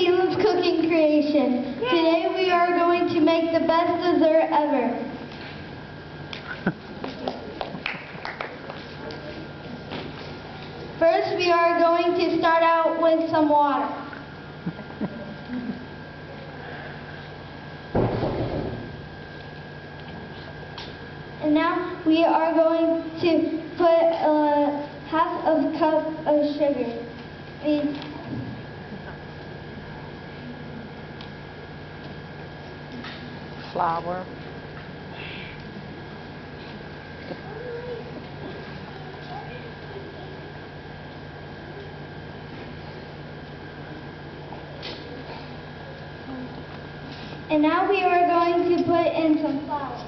Caleb's Cooking Creation. Today we are going to make the best dessert ever. First we are going to start out with some water. And now we are going to put half a cup of sugar. Flour. And now we are going to put in some flour.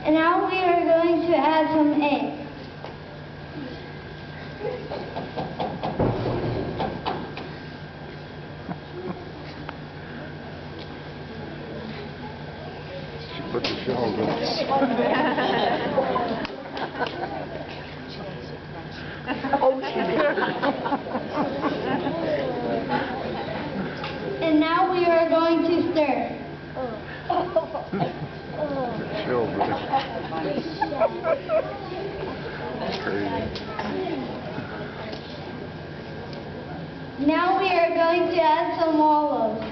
And now we are going to add some eggs. She put the shells in. Oh, she did. And now we are going to stir. Shells in it. Crazy. Now we are going to add some olives.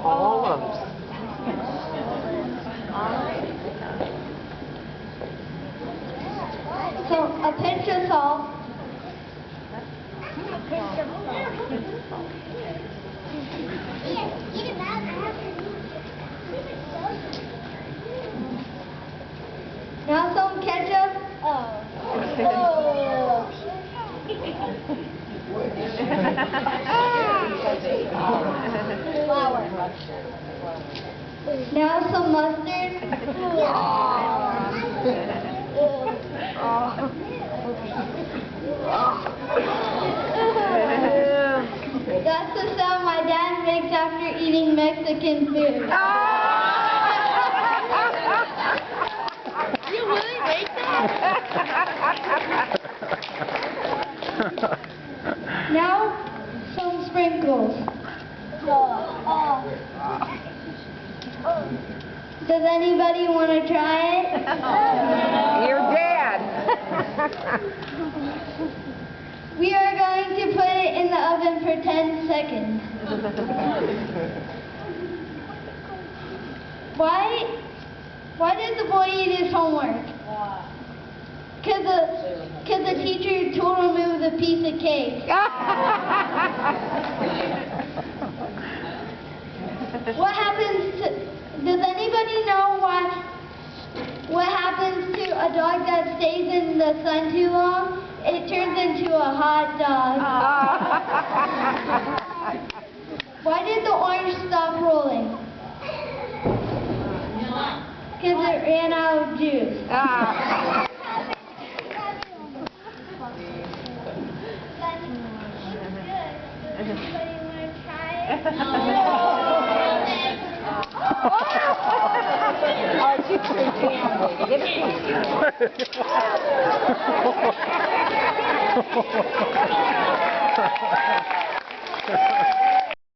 Olives. So a pinch of salt. Now some ketchup. Flour. Now some mustard. That's the sound my dad makes after eating Mexican food. You really make that? Now, some sprinkles. Does anybody want to try it? Your dad. We are going to put it in the oven for 10 seconds. Why did the boy eat his homework? Because the teacher told him it was a piece of cake. What happens to, does anybody know what happens to a dog that stays in the sun too long? It turns into a hot dog. Why did the orange stop rolling? Because it ran out of juice. Anybody want to try it? Oh, she's pretty. Give it to me.